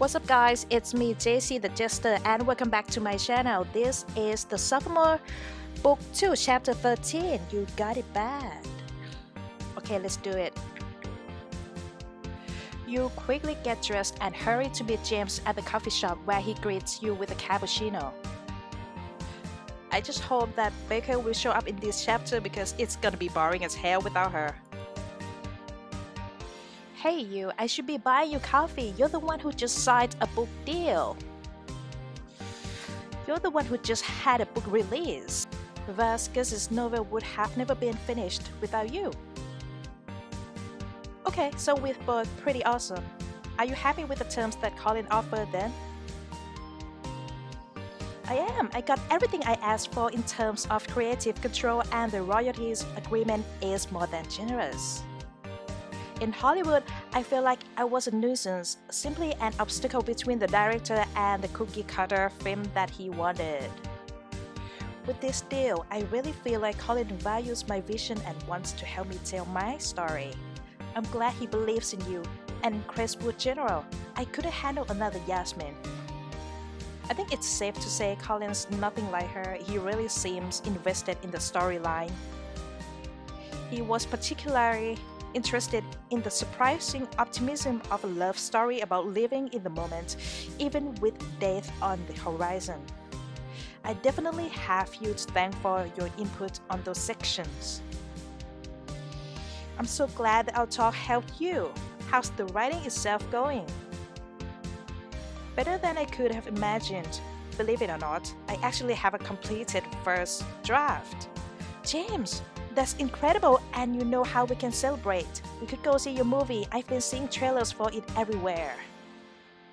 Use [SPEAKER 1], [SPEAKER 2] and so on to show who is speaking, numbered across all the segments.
[SPEAKER 1] What's up guys, it's me Jacey the Jester and welcome back to my channel. This is the Sophomore Book 2 Chapter 13. You got it bad. Okay, let's do it. You quickly get dressed and hurry to meet James at the coffee shop where he greets you with a cappuccino. I just hope that Becca will show up in this chapter because it's gonna be boring as hell without her. Hey you, I should be buying you coffee. You're the one who just signed a book deal. You're the one who just had a book release. Vasquez's novel would have never been finished without you. Okay, so we're both pretty awesome. Are you happy with the terms that Colin offered then? I am. I got everything I asked for in terms of creative control and the royalties agreement is more than generous. In Hollywood, I feel like I was a nuisance, simply an obstacle between the director and the cookie-cutter film that he wanted. With this deal, I really feel like Colin values my vision and wants to help me tell my story. I'm glad he believes in you, and in Crestwood General, I couldn't handle another Yasmin. I think it's safe to say Colin's nothing like her. He really seems invested in the storyline. He was particularly interested in the surprising optimism of a love story about living in the moment, even with death on the horizon. I definitely have you to thank for your input on those sections. I'm so glad that our talk helped you. How's the writing itself going? Better than I could have imagined. Believe it or not, I actually have a completed first draft. James! That's incredible, and you know how we can celebrate. We could go see your movie. I've been seeing trailers for it everywhere.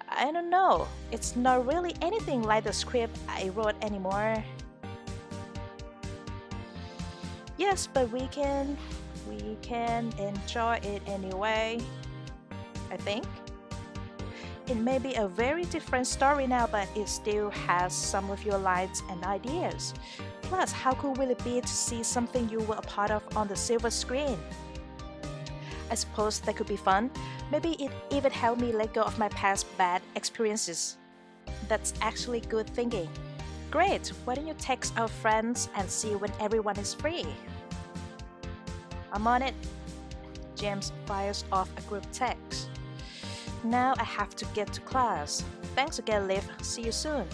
[SPEAKER 1] I don't know. It's not really anything like the script I wrote anymore. Yes, but we can enjoy it anyway. I think. It may be a very different story now, but it still has some of your lines and ideas. Plus, how cool will it be to see something you were a part of on the silver screen? I suppose that could be fun. Maybe it even helped me let go of my past bad experiences. That's actually good thinking. Great, why don't you text our friends and see when everyone is free? I'm on it. James fires off a group text. Now I have to get to class. Thanks again, Liv. See you soon.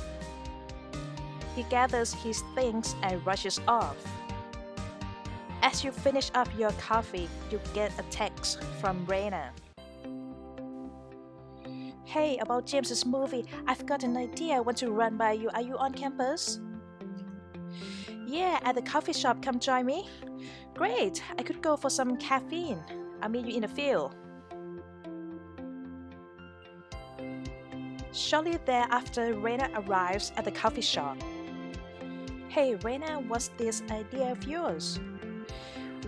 [SPEAKER 1] He gathers his things and rushes off. As you finish up your coffee, you get a text from Raina. Hey, about James's movie, I've got an idea I want to run by you. Are you on campus? Yeah, at the coffee shop. Come join me. Great, I could go for some caffeine. I'll meet you in the field. Shortly thereafter, Raina arrives at the coffee shop. Hey Raina, what's this idea of yours?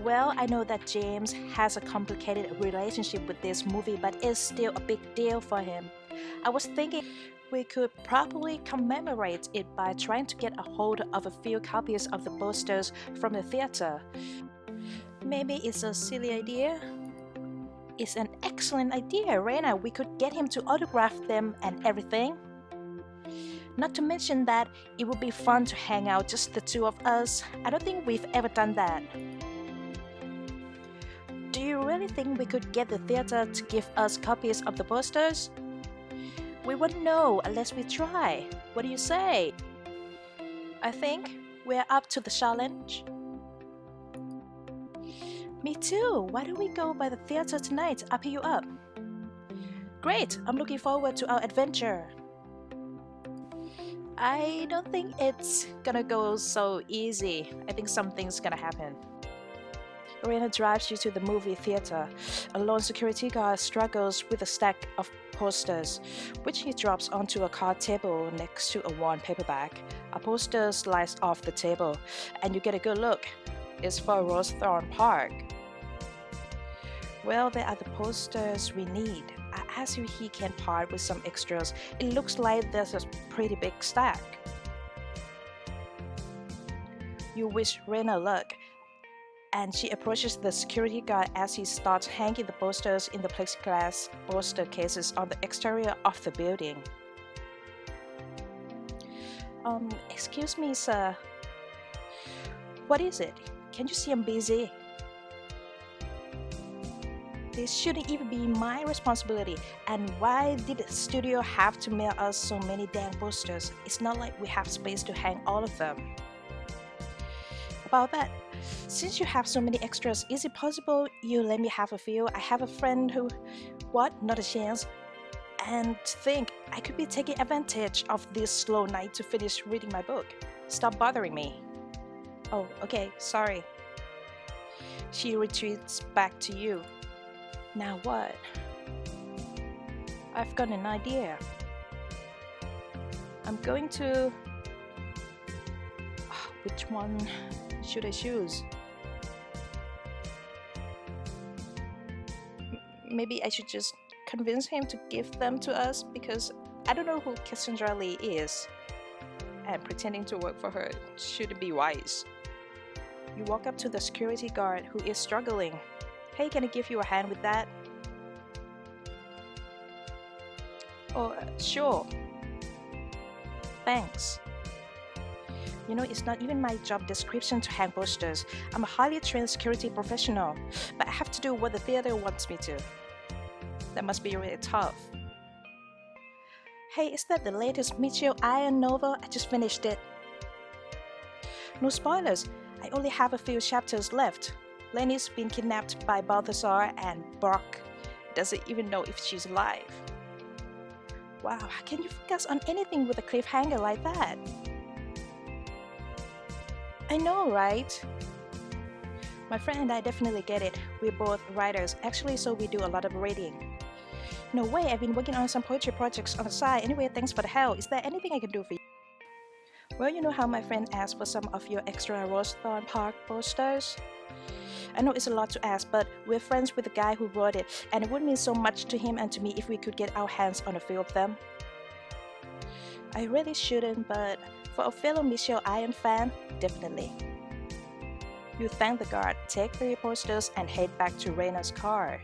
[SPEAKER 1] Well, I know that James has a complicated relationship with this movie, but it's still a big deal for him. I was thinking we could probably commemorate it by trying to get a hold of a few copies of the posters from the theater. Maybe it's a silly idea? It's an excellent idea, Raina. We could get him to autograph them and everything. Not to mention that it would be fun to hang out just the two of us. I don't think we've ever done that. Do you really think we could get the theater to give us copies of the posters? We wouldn't know unless we try. What do you say? I think we're up to the challenge. Me too. Why don't we go by the theater tonight? I'll pick you up. Great. I'm looking forward to our adventure. I don't think it's gonna go so easy. I think something's gonna happen. Raina drives you to the movie theater. A lone security guard struggles with a stack of posters, which he drops onto a card table next to a worn paperback. A poster slides off the table, and you get a good look. It's for Rosethorn Park. Well, there are the posters we need. I asked if he can part with some extras. It looks like there's a pretty big stack. You wish Raina luck. and she approaches the security guard as he starts hanging the posters in the plexiglass poster cases on the exterior of the building. Excuse me, sir. What is it? Can you see I'm busy? This shouldn't even be my responsibility. And why did the studio have to mail us so many damn posters? It's not like we have space to hang all of them. About that, since you have so many extras, is it possible you let me have a few? I have a friend who... What? Not a chance. And to think, I could be taking advantage of this slow night to finish reading my book. Stop bothering me. Oh, okay, sorry. She retreats back to you. Now what? I've got an idea. I'm going to... Which one should I choose? Maybe I should just convince him to give them to us, because I don't know who Cassandra Lee is, and pretending to work for her shouldn't be wise. You walk up to the security guard who is struggling. Hey, can I give you a hand with that? Oh, sure. Thanks. You know, it's not even my job description to hang posters. I'm a highly trained security professional, but I have to do what the theater wants me to. That must be really tough. Hey, is that the latest Michio Iron novel? I just finished it. No spoilers. I only have a few chapters left. Lenny's been kidnapped by Balthazar, and Brock doesn't even know if she's alive. Wow, how can you focus on anything with a cliffhanger like that? I know, right? My friend and I definitely get it. We're both writers, actually, so we do a lot of reading. No way, I've been working on some poetry projects on the side. Anyway, thanks for the help. Is there anything I can do for you? Well, you know how my friend asked for some of your extra Rosethorn Park posters? I know it's a lot to ask, but we're friends with the guy who wrote it, and it would mean so much to him and to me if we could get our hands on a few of them. I really shouldn't, but for a fellow Michelle Iron fan, definitely. You thank the guard, take 3 posters, and head back to Reina's car.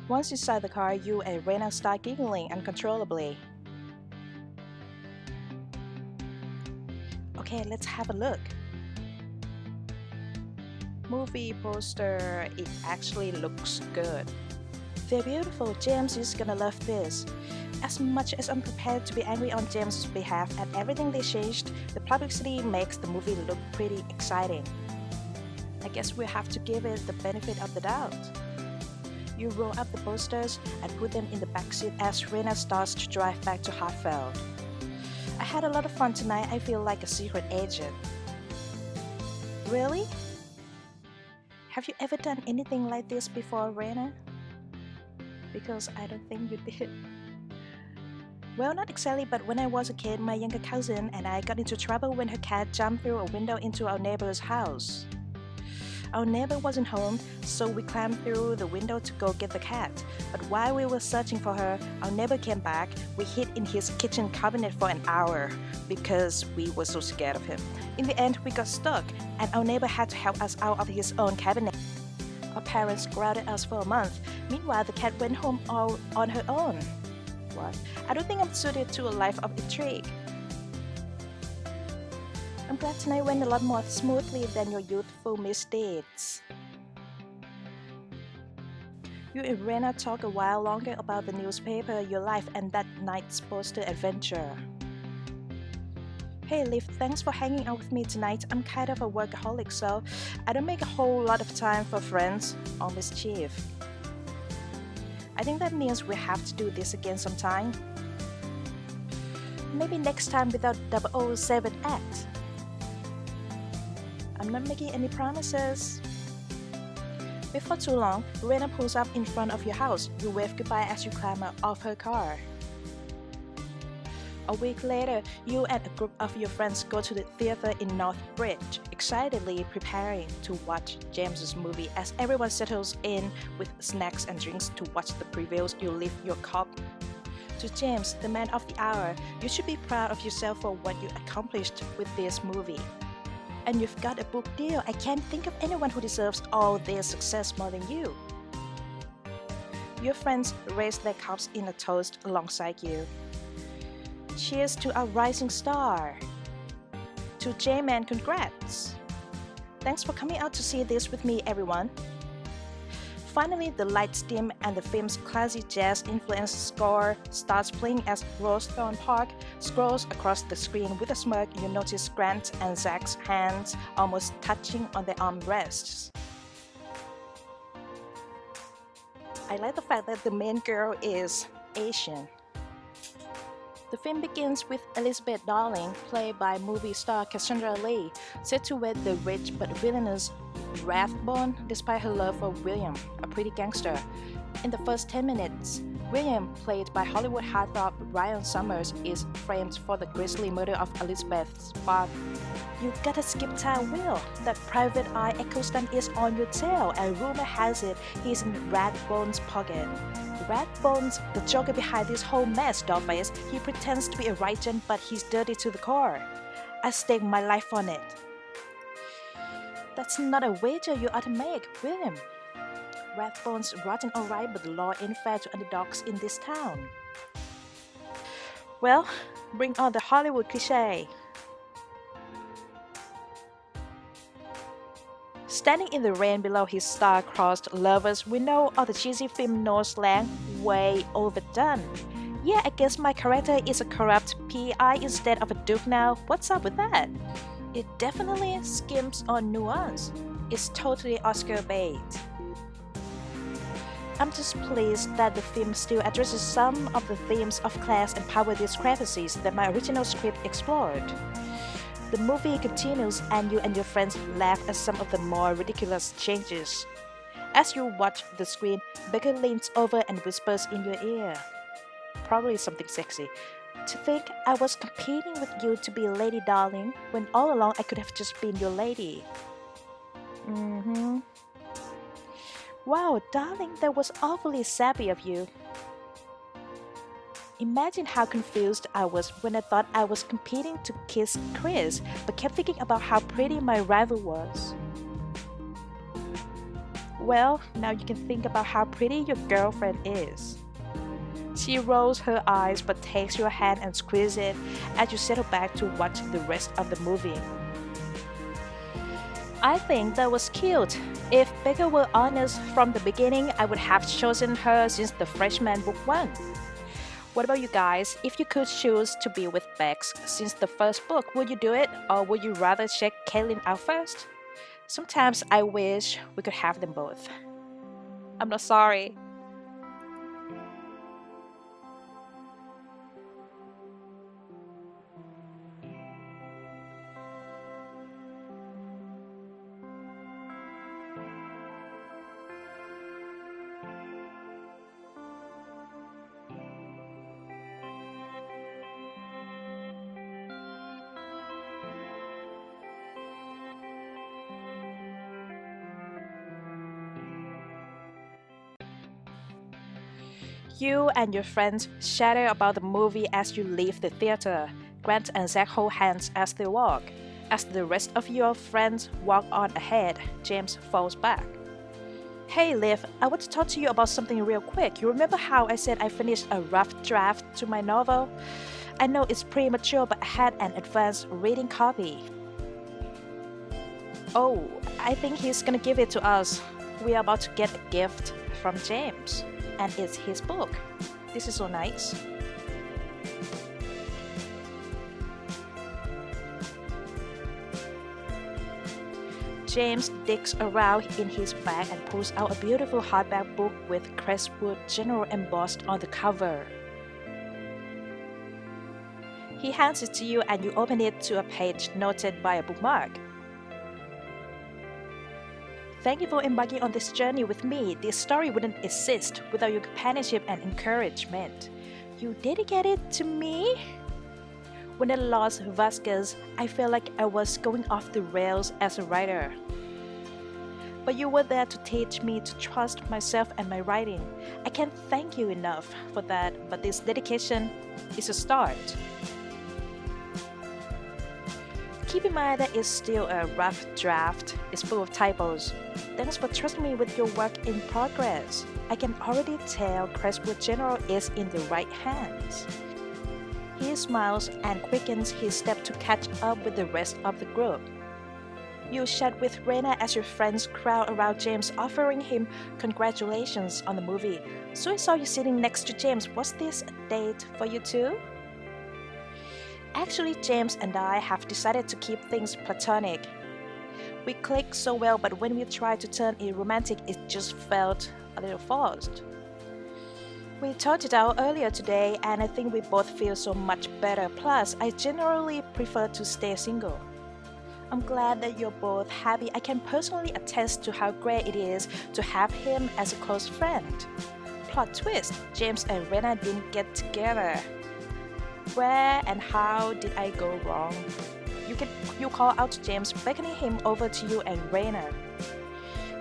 [SPEAKER 1] Once inside the car, you and Reina start giggling uncontrollably. Okay, let's have a look. Movie poster, it actually looks good. They're beautiful. James is gonna love this. As much as I'm prepared to be angry on James' behalf at everything they changed, the publicity makes the movie look pretty exciting. I guess we have to give it the benefit of the doubt. You roll up the posters and put them in the backseat as Reina starts to drive back to Hartfeld. I had a lot of fun tonight. I feel like a secret agent. Really? Have you ever done anything like this before, Reina? Because I don't think you did. Well, not exactly, but when I was a kid, my younger cousin and I got into trouble when her cat jumped through a window into our neighbor's house. Our neighbor wasn't home, so we climbed through the window to go get the cat. But while we were searching for her, our neighbor came back. We hid in his kitchen cabinet for an hour because we were so scared of him. In the end, we got stuck, and our neighbor had to help us out of his own cabinet. Our parents grounded us for a month. Meanwhile, the cat went home all on her own. What? I don't think I'm suited to a life of intrigue. I'm glad tonight went a lot more smoothly than your youthful misdeeds. You and Reina talk a while longer about the newspaper, your life, and that night's poster adventure. Hey Liv, thanks for hanging out with me tonight. I'm kind of a workaholic, so I don't make a whole lot of time for friends or mischief. I think that means we have to do this again sometime. Maybe next time without 007 act. I'm not making any promises. Before too long, Reina pulls up in front of your house. You wave goodbye as you climb out of her car. A week later, you and a group of your friends go to the theater in Northbridge, excitedly preparing to watch James's movie. As everyone settles in with snacks and drinks to watch the previews, you lift your cup to James, the man of the hour. You should be proud of yourself for what you accomplished with this movie. And you've got a book deal. I can't think of anyone who deserves all their success more than you. Your friends raise their cups in a toast alongside you. Cheers to our rising star. To J-Man, congrats. Thanks for coming out to see this with me, everyone. Finally, the lights dim and the film's classy jazz-influenced score starts playing as Rosethorn Park scrolls across the screen. With a smirk, you notice Grant and Zach's hands almost touching on their armrests. I like the fact that the main girl is Asian. The film begins with Elizabeth Darling, played by movie star Cassandra Lee, set to wed the rich but villainous Rathbone despite her love for William, a pretty gangster. In the first 10 minutes, William, played by Hollywood heartthrob Ryan Summers, is framed for the grisly murder of Elizabeth's father. You gotta skip town, Will. That private eye echo stunt is on your tail, and rumor has it he's in Rathbone's pocket. Rathbone's the joker behind this whole mess, dollface. He pretends to be a righteous, but he's dirty to the core. I stake my life on it. That's not a wager you ought to make, William. Rathbone's rotten alright, but the law ain't fair to underdogs in this town. Well, bring on the Hollywood cliché. Standing in the rain below his star-crossed lovers, we know all the cheesy film noir slang way overdone. Yeah, I guess my character is a corrupt PI instead of a duke now. What's up with that? It definitely skims on nuance. It's totally Oscar bait. I'm just pleased that the film still addresses some of the themes of class and power discrepancies that my original script explored. The movie continues and you and your friends laugh at some of the more ridiculous changes. As you watch the screen, Becca leans over and whispers in your ear. Probably something sexy. To think I was competing with you to be Lady Darling, when all along I could have just been your lady. Wow, darling, that was awfully sappy of you. Imagine how confused I was when I thought I was competing to kiss Chris, but kept thinking about how pretty my rival was. Well, now you can think about how pretty your girlfriend is. She rolls her eyes but takes your hand and squeezes it as you settle back to watch the rest of the movie. I think that was cute. If Becca were honest from the beginning, I would have chosen her since the freshman book 1. What about you guys? If you could choose to be with Bex since the first book, would you do it, or would you rather check Kaitlyn out first? Sometimes I wish we could have them both. I'm not sorry. You and your friends chatter about the movie as you leave the theater. Grant and Zach hold hands as they walk. As the rest of your friends walk on ahead, James falls back. Hey Liv, I want to talk to you about something real quick. You remember how I said I finished a rough draft to my novel? I know it's premature, but I had an advanced reading copy. Oh, I think he's gonna give it to us. We are about to get a gift from James. And it's his book. This is so nice. James digs around in his bag and pulls out a beautiful hardback book with Crestwood General embossed on the cover. He hands it to you and you open it to a page noted by a bookmark. Thank you for embarking on this journey with me. This story wouldn't exist without your companionship and encouragement. You dedicated to me? When I lost Vasquez, I felt like I was going off the rails as a writer. But you were there to teach me to trust myself and my writing. I can't thank you enough for that, but this dedication is a start. Keep in mind that it's still a rough draft. It's full of typos. Thanks for trusting me with your work in progress. I can already tell Crestwood General is in the right hands. He smiles and quickens his step to catch up with the rest of the group. You chat with Rena as your friends crowd around James, offering him congratulations on the movie. So I saw you sitting next to James. Was this a date for you too? Actually, James and I have decided to keep things platonic. We click so well, but when we tried to turn it romantic, it just felt a little forced. We talked it out earlier today, and I think we both feel so much better. Plus, I generally prefer to stay single. I'm glad that you're both happy. I can personally attest to how great it is to have him as a close friend. Plot twist, James and Rena didn't get together. Where and how did I go wrong? You call out to James, beckoning him over to you and Rena.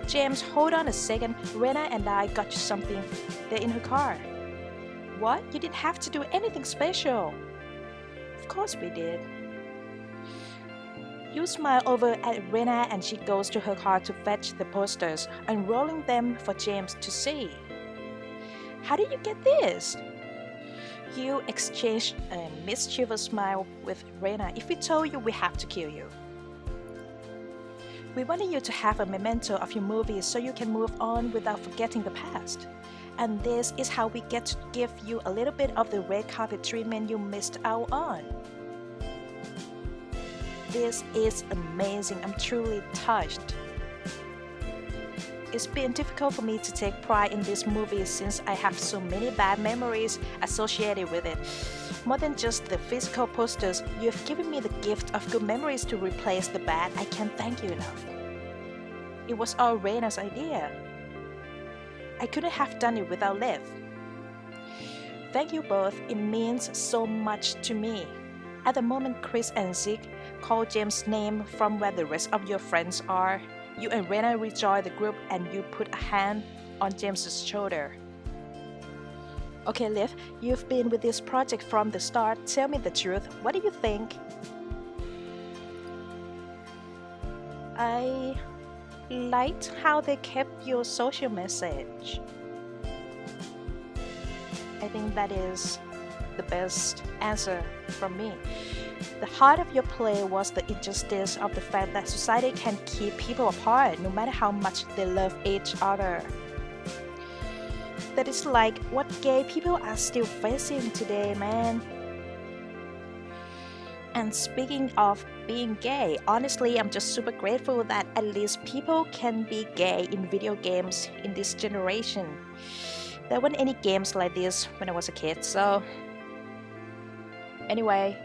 [SPEAKER 1] James, hold on a second. Rena and I got you something. They're in her car. What? You didn't have to do anything special. Of course we did. You smile over at Rena and she goes to her car to fetch the posters, unrolling them for James to see. How did you get this? You exchange a mischievous smile with Rena. If we told you, we have to kill you. We wanted you to have a memento of your movies so you can move on without forgetting the past. And this is how we get to give you a little bit of the red carpet treatment you missed out on. This is amazing. I'm truly touched. It's been difficult for me to take pride in this movie since I have so many bad memories associated with it. More than just the physical posters, you've given me the gift of good memories to replace the bad. I can't thank you enough. It was all Rena's idea. I couldn't have done it without Liv. Thank you both. It means so much to me. At the moment Chris and Zeke call James' name from where the rest of your friends are, you and Rena rejoin the group and you put a hand on James' shoulder. Okay, Liv, you've been with this project from the start. Tell me the truth. What do you think? I liked how they kept your social message. I think that is the best answer from me. The heart of your play was the injustice of the fact that society can keep people apart no matter how much they love each other. That is like what gay people are still facing today, man. And speaking of being gay, honestly, I'm just super grateful that at least people can be gay in video games in this generation. There weren't any games like this when I was a kid, so anyway,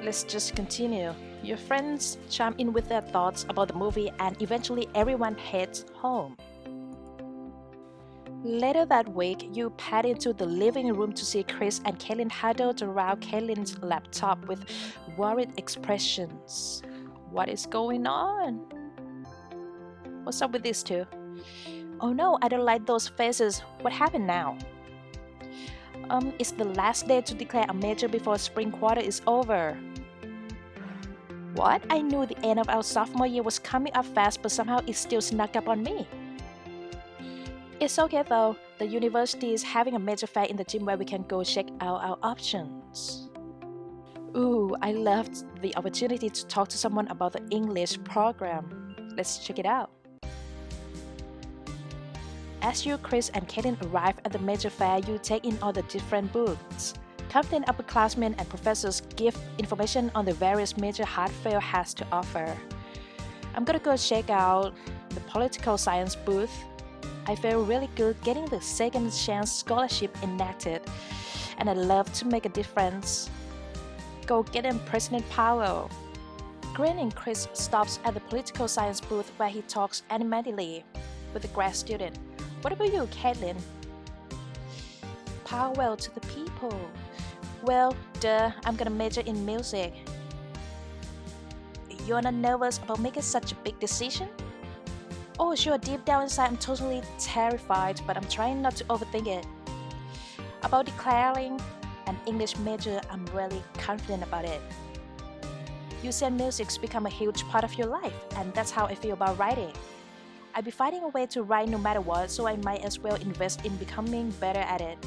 [SPEAKER 1] let's just continue. Your friends chime in with their thoughts about the movie and eventually everyone heads home. Later that week, you pad into the living room to see Chris and Kaitlyn huddled around Kaitlyn's laptop with worried expressions. What is going on? What's up with these two? Oh no, I don't like those faces. What happened now? It's the last day to declare a major before spring quarter is over. What? I knew the end of our sophomore year was coming up fast, but somehow it still snuck up on me. It's okay though. The university is having a major fair in the gym where we can go check out our options. Ooh, I loved the opportunity to talk to someone about the English program. Let's check it out. As you, Chris, and Hayden arrive at the major fair, you take in all the different booths. Confident upperclassmen and professors give information on the various major Hartfield has to offer. I'm gonna go check out the political science booth. I feel really good getting the second chance scholarship enacted, and I love to make a difference. Go get him, President Powell. Grinning, Chris stops at the political science booth where he talks animatedly with a grad student. What about you, Kaitlyn? Powell to the people. Well, duh, I'm gonna major in music. You're not nervous about making such a big decision? Oh, sure, deep down inside I'm totally terrified, but I'm trying not to overthink it. About declaring an English major, I'm really confident about it. You said music's become a huge part of your life, and that's how I feel about writing. I'd be finding a way to write no matter what, so I might as well invest in becoming better at it.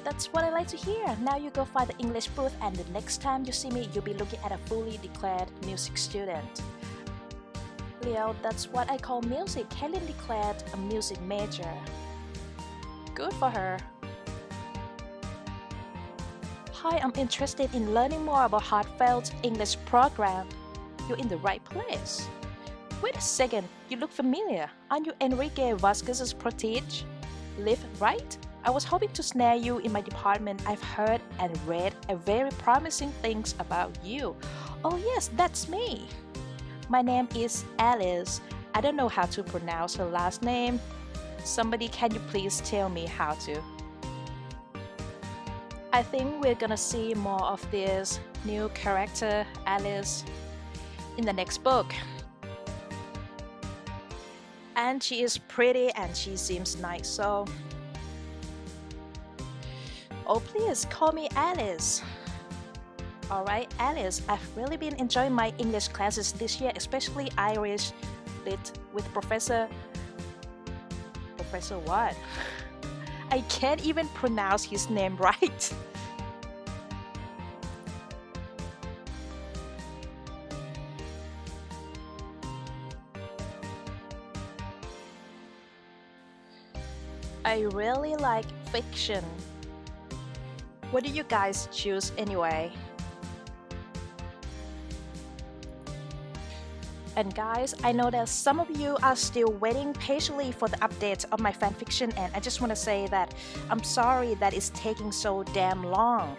[SPEAKER 1] That's what I like to hear. Now you go find the English booth, and the next time you see me, you'll be looking at a fully declared music student. Leo, that's what I call music. Kaitlyn declared a music major. Good for her. Hi, I'm interested in learning more about heartfelt English program. You're in the right place. Wait a second, you look familiar. Aren't you Enrique Vasquez's protege? Liv, right? I was hoping to snare you in my department. I've heard and read a very promising things about you. Oh yes, that's me. My name is Alice. I don't know how to pronounce her last name. Somebody, can you please tell me how to? I think we're gonna see more of this new character, Alice, in the next book. And she is pretty and she seems nice, so... Oh, please call me Alice. Alright, Alice, I've really been enjoying my English classes this year, especially Irish Lit with Professor what? I can't even pronounce his name right. I really like fiction. What do you guys choose anyway? And guys, I know that some of you are still waiting patiently for the update of my fanfiction, and I just want to say that I'm sorry that it's taking so damn long.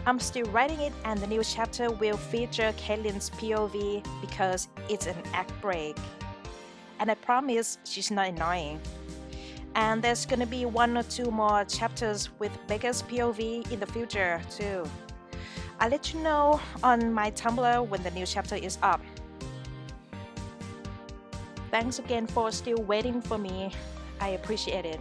[SPEAKER 1] I'm still writing it, and the new chapter will feature Kaitlyn's POV because it's an act break. And I promise she's not annoying. And there's gonna be 1 or 2 more chapters with Becca's POV in the future too. I'll let you know on my Tumblr when the new chapter is up. Thanks again for still waiting for me. I appreciate it.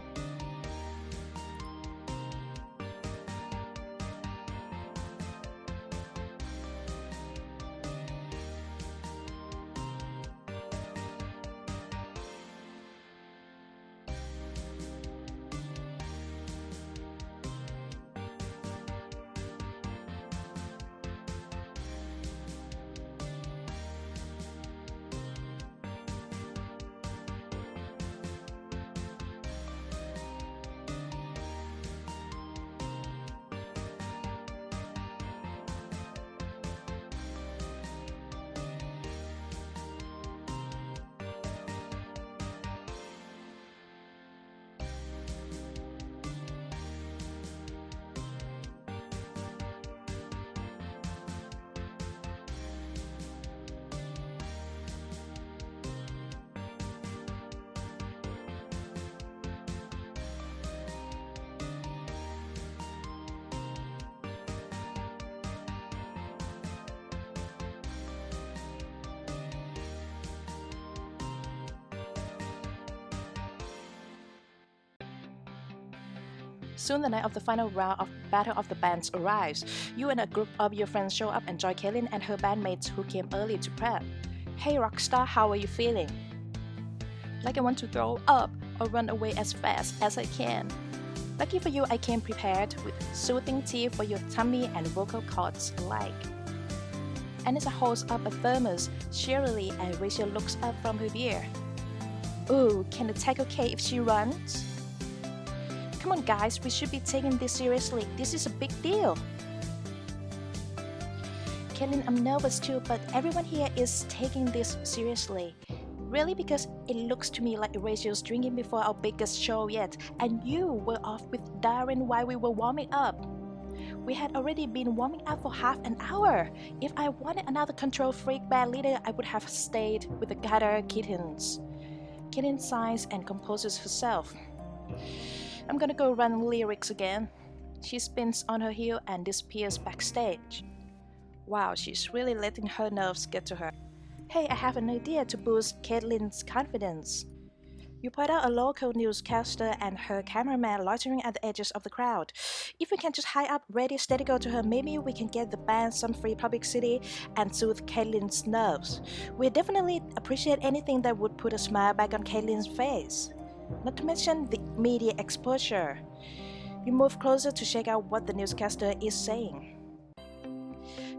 [SPEAKER 1] Soon the night of the final round of Battle of the Bands arrives. You and a group of your friends show up and join Kaitlyn and her bandmates who came early to prep. Hey Rockstar, how are you feeling? Like I want to throw up or run away as fast as I can. Lucky for you, I came prepared with soothing tea for your tummy and vocal cords alike. Anissa holds up a thermos cheerily and Rachel looks up from her beer. Ooh, can the tech okay if she runs? Come on guys, we should be taking this seriously. This is a big deal. Kaitlyn, I'm nervous too, but everyone here is taking this seriously. Really, because it looks to me like Rachel's drinking before our biggest show yet, and you were off with Darren while we were warming up. We had already been warming up for half an hour. If I wanted another control freak band leader, I would have stayed with the gutter kittens. Kaitlyn sighs and composes herself. I'm gonna go run lyrics again. She spins on her heel and disappears backstage. Wow, she's really letting her nerves get to her. Hey, I have an idea to boost Kaitlyn's confidence. You point out a local newscaster and her cameraman loitering at the edges of the crowd. If we can just high up ready steady go to her, maybe we can get the band some free publicity and soothe Kaitlyn's nerves. We definitely appreciate anything that would put a smile back on Kaitlyn's face. Not to mention the media exposure. We move closer to check out what the newscaster is saying.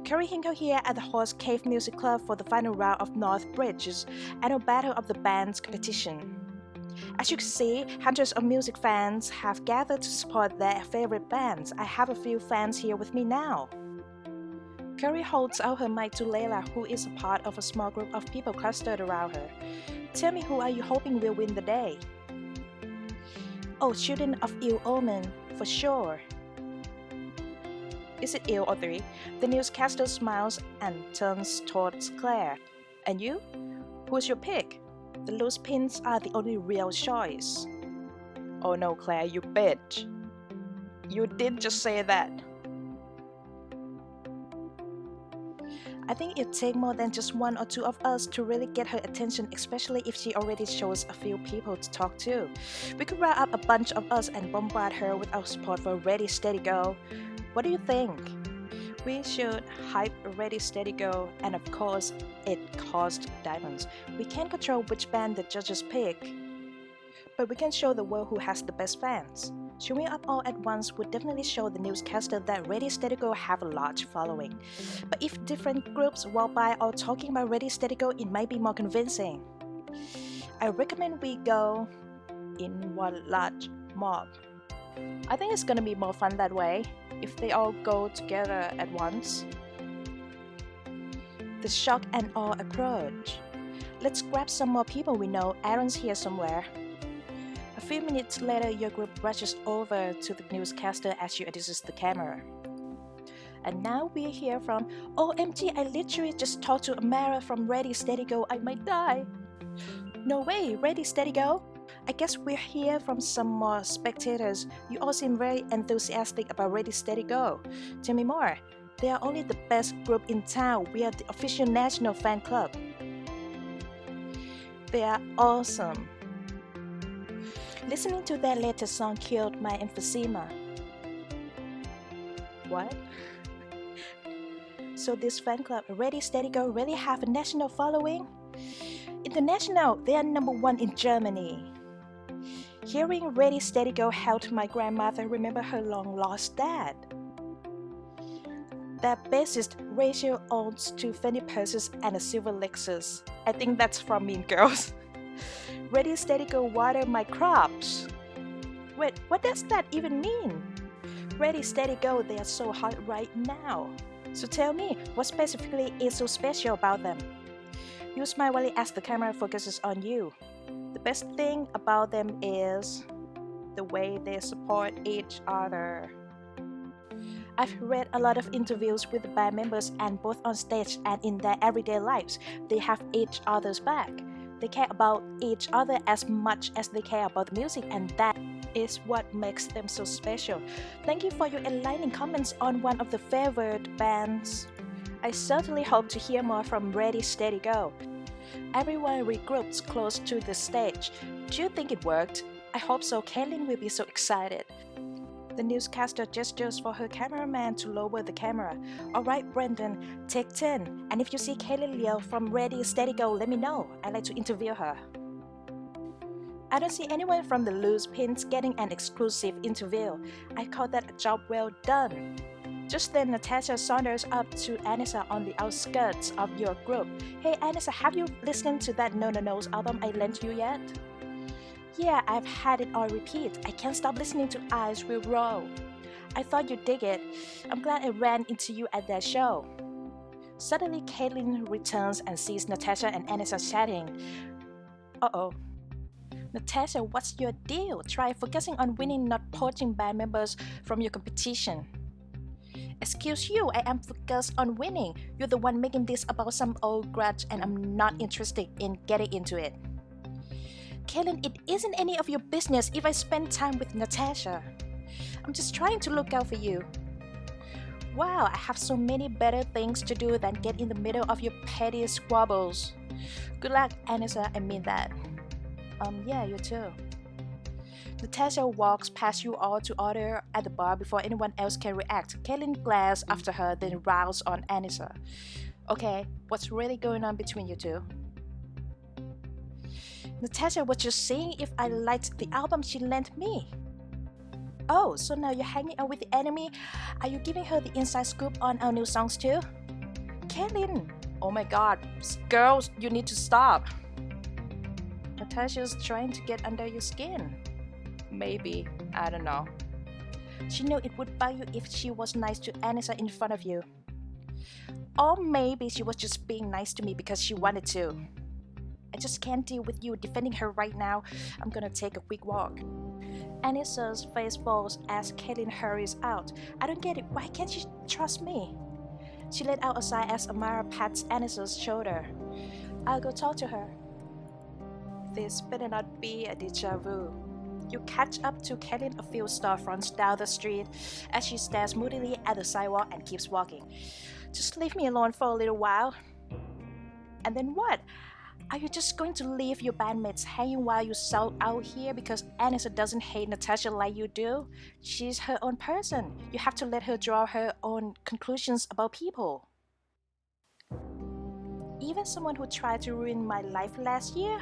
[SPEAKER 1] Curry Hinkle here at the Horse Cave Music Club for the final round of North Bridge's annual Battle of the Bands competition. As you can see, hundreds of music fans have gathered to support their favorite bands. I have a few fans here with me now. Curry holds out her mic to Layla, who is a part of a small group of people clustered around her. Tell me, who are you hoping will win the day? Oh, Children of Ill Omen, for sure. Is it ill or three? The newscaster smiles and turns towards Claire. And you? Who's your pick? The loose pins are the only real choice. Oh no, Claire, you bitch. You did just say that. I think it'd take more than just one or two of us to really get her attention, especially if she already shows a few people to talk to. We could round up a bunch of us and bombard her with our support for Ready Steady Go. What do you think? We should hype Ready Steady Go, and of course, it costs diamonds. We can't control which band the judges pick, but we can show the world who has the best fans. Showing up all at once would definitely show the newscaster that Ready Steady Go have a large following. But if different groups walk by all talking about Ready Steady Go, it might be more convincing. I recommend we go in one large mob. I think it's gonna be more fun that way, if they all go together at once. The shock and awe approach. Let's grab some more people we know. Aaron's here somewhere. A few minutes later, your group rushes over to the newscaster as she adjusts the camera. And now we hear from, OMG, I literally just talked to Amara from Ready Steady Go, I might die. No way, Ready Steady Go? I guess we're here from some more spectators. You all seem very enthusiastic about Ready Steady Go. Tell me more. They are only the best group in town. We are the official national fan club. They are awesome. Listening to their latest song killed my emphysema. What? So this fan club, Ready Steady Go, really have a national following? International, they are #1 in Germany. Hearing Ready Steady Go helped my grandmother remember her long-lost dad. Their bassist Rachel owns 2 Fendi purses and a silver Lexus. I think that's from Mean Girls. Ready Steady Go water my crops. Wait, what does that even mean? Ready Steady Go, they are so hot right now. So tell me, what specifically is so special about them? You smile while as the camera focuses on you. The best thing about them is the way they support each other. I've read a lot of interviews with the band members, and both on stage and in their everyday lives, they have each other's back. They care about each other as much as they care about the music, and that is what makes them so special. Thank you for your enlightening comments on one of the favored bands. I certainly hope to hear more from Ready Steady Go. Everyone regroups close to the stage. Do you think it worked? I hope so. Kaitlyn will be so excited. The newscaster gestures for her cameraman to lower the camera. Alright, Brendan, take 10. And if you see Kaitlyn Leo from Ready Steady Go, let me know. I'd like to interview her. I don't see anyone from the Loose Pins getting an exclusive interview. I call that a job well done. Just then, Natasha saunters up to Anissa on the outskirts of your group. Hey Anissa, have you listened to that No No No's album I lent you yet? Yeah, I've had it on repeat. I can't stop listening to Eyes Will Roll. I thought you'd dig it. I'm glad I ran into you at that show. Suddenly, Kaitlyn returns and sees Natasha and Anissa chatting. Uh-oh. Natasha, what's your deal? Try focusing on winning, not poaching band members from your competition. Excuse you, I am focused on winning. You're the one making this about some old grudge, and I'm not interested in getting into it. Kaitlyn, it isn't any of your business if I spend time with Natasha. I'm just trying to look out for you. Wow, I have so many better things to do than get in the middle of your petty squabbles. Good luck, Anissa, I mean that. Yeah, you too. Natasha walks past you all to order at the bar before anyone else can react. Kaitlyn glares after her, then rows on Anissa. Okay, what's really going on between you two? Natasha was just seeing if I liked the album she lent me. Oh, so now you're hanging out with the enemy? Are you giving her the inside scoop on our new songs too? Kaitlyn! Oh my god, girls, you need to stop. Natasha's trying to get under your skin. Maybe, I don't know. She knew it would bug you if she was nice to Anissa in front of you. Or maybe she was just being nice to me because she wanted to. I just can't deal with you defending her right now. I'm gonna take a quick walk. Anissa's face falls as Kaitlyn hurries out. I don't get it. Why can't she trust me? She let out a sigh as Amara pats Anissa's shoulder. I'll go talk to her. This better not be a deja vu. You catch up to Kaitlyn a few storefronts down the street as she stares moodily at the sidewalk and keeps walking. Just leave me alone for a little while. And then what? Are you just going to leave your bandmates hanging while you sell out here because Anissa doesn't hate Natasha like you do? She's her own person. You have to let her draw her own conclusions about people. Even someone who tried to ruin my life last year?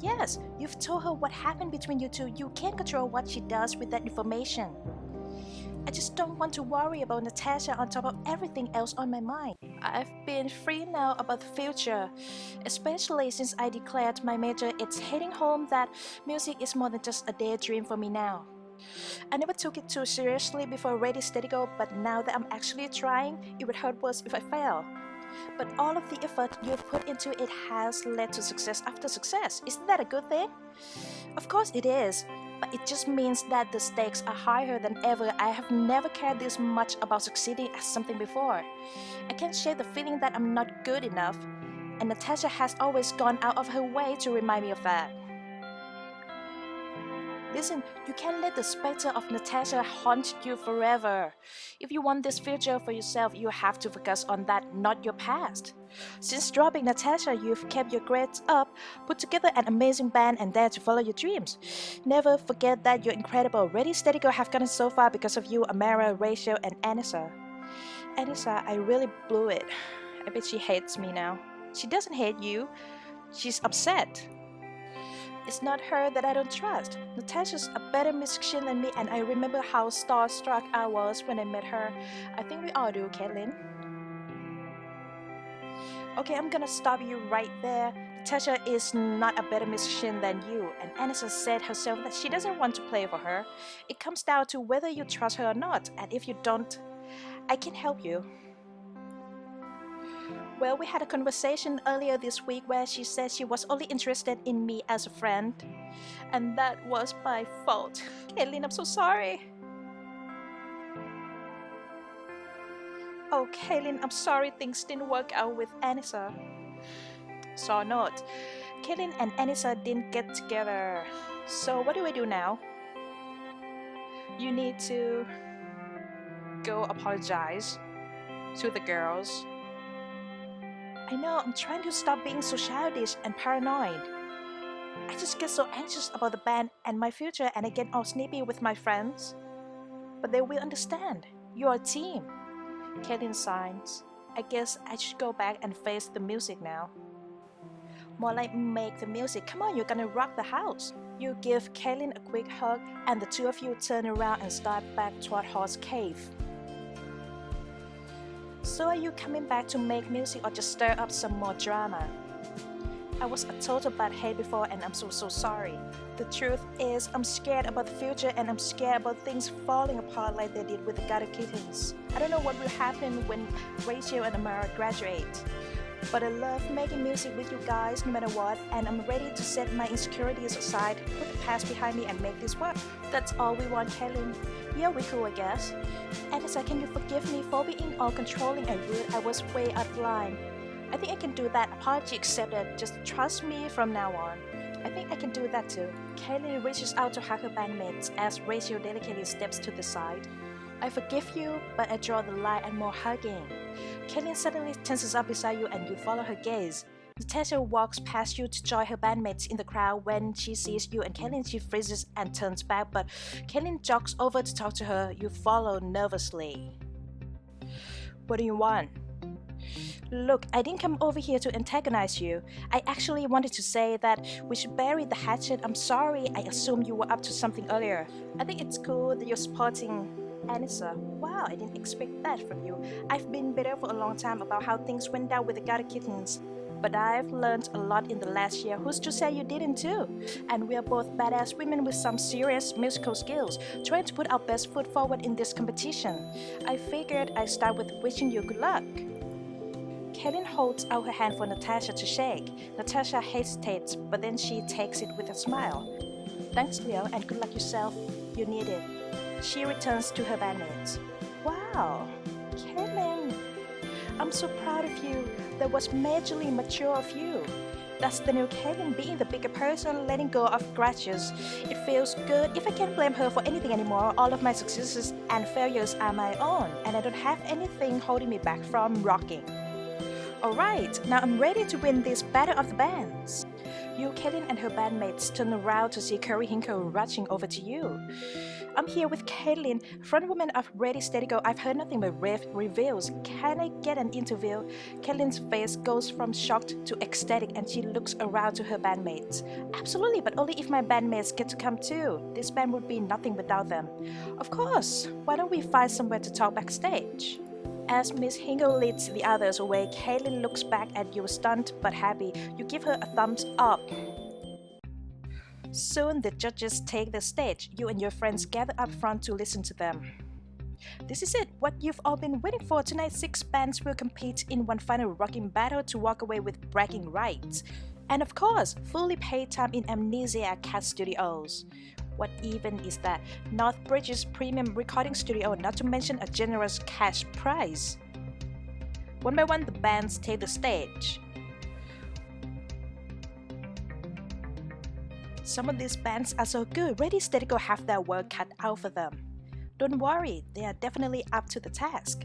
[SPEAKER 1] Yes, you've told her what happened between you two. You can't control what she does with that information. I just don't want to worry about Natasha on top of everything else on my mind. I've been free now about the future, especially since I declared my major. It's hitting home that music is more than just a daydream for me now. I never took it too seriously before Ready Steady Go, but now that I'm actually trying, it would hurt worse if I fail. But all of the effort you've put into it has led to success after success. Isn't that a good thing? Of course it is, but it just means that the stakes are higher than ever. I have never cared this much about succeeding at something before. I can't shake the feeling that I'm not good enough, and Natasha has always gone out of her way to remind me of that. Listen, you can't let the specter of Natasha haunt you forever. If you want this future for yourself, you have to focus on that, not your past. Since dropping Natasha, you've kept your grades up, put together an amazing band, and dared to follow your dreams. Never forget that you're incredible. Ready, Steady, Go have gotten so far because of you, Amara, Rachel, and Anissa. Anissa, I really blew it. I bet she hates me now. She doesn't hate you. She's upset. It's not her that I don't trust. Natasha's a better musician than me, and I remember how starstruck I was when I met her. I think we all do, Kaitlyn. Okay, I'm gonna stop you right there. Natasha is not a better musician than you, and Anissa said herself that she doesn't want to play for her. It comes down to whether you trust her or not, and if you don't, I can help you. Well, we had a conversation earlier this week where she said she was only interested in me as a friend. And that was my fault. Kaitlyn, I'm so sorry. Oh, Kaitlyn, I'm sorry things didn't work out with Anissa. So not. Kaitlyn and Anissa didn't get together. So what do I do now? You need to go apologize to the girls. I know, I'm trying to stop being so childish and paranoid. I just get so anxious about the band and my future, and I get all snippy with my friends. But they will understand. You're a team. Kaitlyn signs. I guess I should go back and face the music now. More like make the music. Come on, you're gonna rock the house. You give Kaitlyn a quick hug, and the two of you turn around and start back toward Horse Cave. So are you coming back to make music or just stir up some more drama? I was a total butthead before, and I'm so sorry. The truth is, I'm scared about the future, and I'm scared about things falling apart like they did with the Gutter Kittens. I don't know what will happen when Rachel and Amara graduate. But I love making music with you guys no matter what, and I'm ready to set my insecurities aside, put the past behind me, and make this work. That's all we want, Kaitlyn. Yeah, we're cool, I guess. Anissa, can you forgive me for being all controlling and rude? I was way out of line. I think I can do that. Apology accepted. Just trust me from now on. I think I can do that too. Kaitlyn reaches out to hug her bandmates as Rachel delicately steps to the side. I forgive you, but I draw the line at more hugging. Kaitlyn suddenly tenses up beside you and you follow her gaze. Natasha walks past you to join her bandmates in the crowd. When she sees you and Kaitlyn, she freezes and turns back, but Kaitlyn jogs over to talk to her. You follow nervously. What do you want? Look, I didn't come over here to antagonize you. I actually wanted to say that we should bury the hatchet. I'm sorry, I assumed you were up to something earlier. I think it's cool that you're supporting Anissa. Wow, I didn't expect that from you. I've been bitter for a long time about how things went down with the Gator Kittens. But I've learned a lot in the last year. Who's to say you didn't too? And we are both badass women with some serious musical skills, trying to put our best foot forward in this competition. I figured I'd start with wishing you good luck. Kaitlyn holds out her hand for Natasha to shake. Natasha hesitates, but then she takes it with a smile. Thanks, Leo, and good luck yourself. You need it. She returns to her bandmates. Wow, Kaitlyn, I'm so proud of you. That was majorly mature of you. That's the new Kaitlyn, being the bigger person, letting go of grudges. It feels good. If I can't blame her for anything anymore, all of my successes and failures are my own, and I don't have anything holding me back from rocking. Alright, now I'm ready to win this battle of the bands. You, Kaitlyn, and her bandmates turn around to see Curry Hinkle rushing over to you. I'm here with Kaitlyn, frontwoman of Ready Steady Go. I've heard nothing but rave reviews. Can I get an interview? Kaitlyn's face goes from shocked to ecstatic and she looks around to her bandmates. Absolutely, but only if my bandmates get to come too. This band would be nothing without them. Of course, why don't we find somewhere to talk backstage? As Miss Hinkle leads the others away, Kaitlyn looks back at you stunned but happy. You give her a thumbs up. Soon the judges take the stage. You and your friends gather up front to listen to them. This is it, what you've all been waiting for. Tonight, 6 bands will compete in one final rocking battle to walk away with bragging rights. And of course, fully paid time in Amnesia Cat Studios. What even is that? Northbridge's premium recording studio, not to mention a generous cash prize. One by one, the bands take the stage. Some of these bands are so good, Ready Steady Go have their work cut out for them. Don't worry, they are definitely up to the task.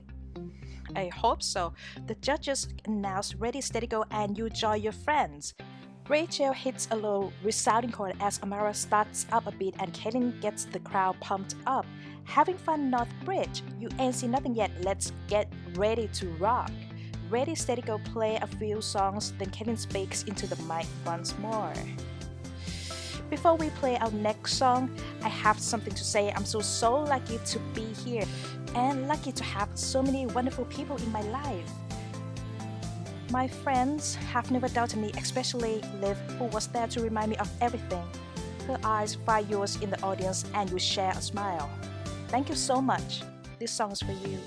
[SPEAKER 1] I hope so. The judges announce Ready Steady Go and you join your friends. Rachel hits a low, resounding chord as Amara starts up a beat and Kaitlyn gets the crowd pumped up. Having fun, Northbridge? You ain't seen nothing yet, let's get ready to rock. Ready Steady Go play a few songs, then Kaitlyn speaks into the mic once more. Before we play our next song, I have something to say. I'm so lucky to be here and lucky to have so many wonderful people in my life. My friends have never doubted me, especially Liv, who was there to remind me of everything. Her eyes find yours in the audience and you share a smile. Thank you so much. This song's for you.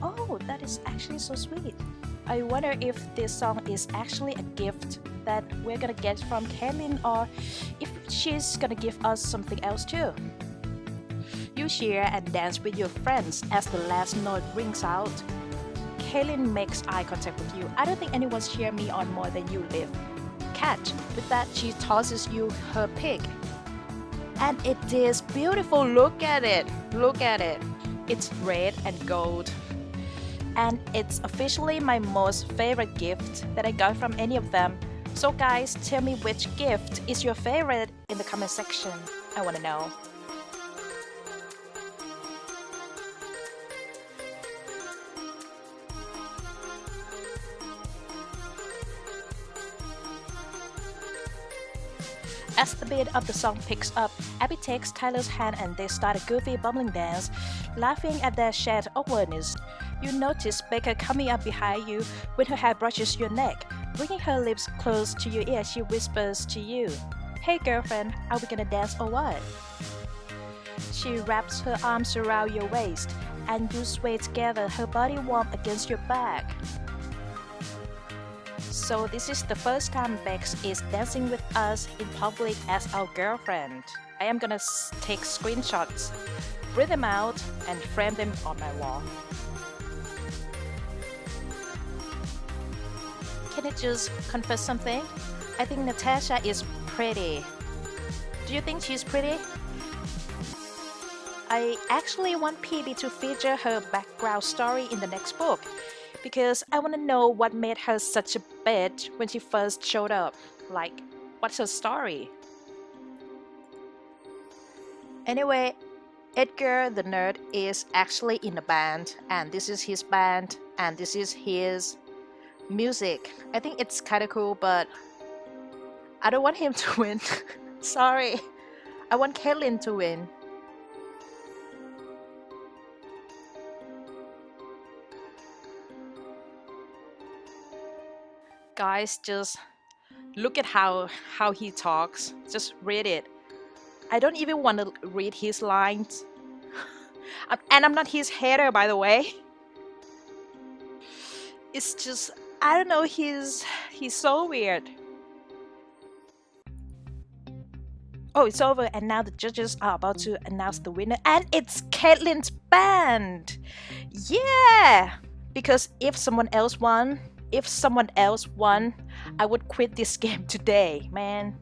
[SPEAKER 1] Oh, that is actually so sweet. I wonder if this song is actually a gift that we're gonna get from Kaitlyn or if she's gonna give us something else too. You cheer and dance with your friends as the last note rings out. Kaitlyn makes eye contact with you. I don't think anyone's cheered me on more than you, Liv. Catch. With that, she tosses you her pig. And it is beautiful. Look at it. Look at it. It's red and gold. And it's officially my most favorite gift that I got from any of them. So guys, tell me which gift is your favorite in the comment section. I wanna know. As the beat of the song picks up, Abby takes Tyler's hand and they start a goofy bumbling dance, laughing at their shared awkwardness. You notice Becca coming up behind you when her hair brushes your neck. Bringing her lips close to your ear, she whispers to you, "Hey girlfriend, are we gonna dance or what?" She wraps her arms around your waist and you sway together, her body warm against your back. So this is the first time Bex is dancing with us in public as our girlfriend. I am gonna take screenshots, print them out, and frame them on my wall. Can I just confess something? I think Natasha is pretty. Do you think she's pretty? I actually want PB to feature her background story in the next book. because I want to know what made her such a bitch when she first showed up. Like, what's her story? Anyway, Edgar the nerd is actually in a band, and this is his band, and this is his music. I think it's kind of cool, but I don't want him to win. Sorry. I want Kaitlyn to win. Guys, just look at how he talks. Just read it. I don't even want to read his lines. And I'm not his hater, by the way. It's just I don't know. He's so weird. Oh, it's over, and now the judges are about to announce the winner, and it's Kaitlyn's band. Yeah, because if someone else won, I would quit this game today, man.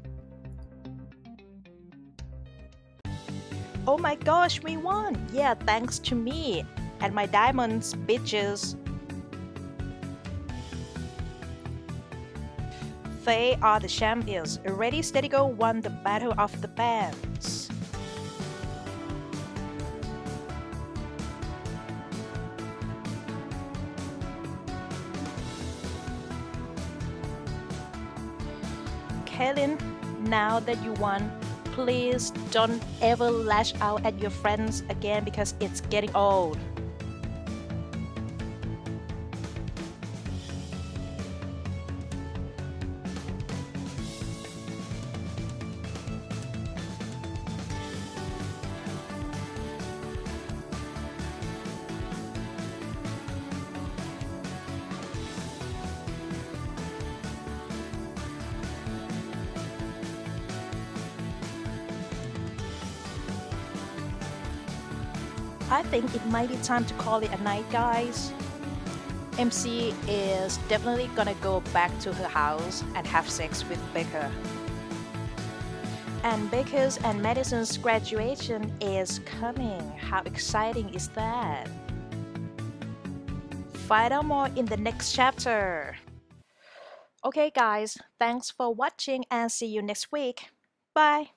[SPEAKER 1] Oh my gosh, we won! Yeah, thanks to me and my diamonds, bitches. They are the champions. Ready, steady, go won the battle of the bands. Kaitlyn, now that you won, please don't ever lash out at your friends again because it's getting old. I think it might be time to call it a night, guys. MC is definitely gonna go back to her house and have sex with Becca. And Becca's and Madison's graduation is coming. How exciting is that? Find out more in the next chapter. Okay, guys, thanks for watching and see you next week. Bye.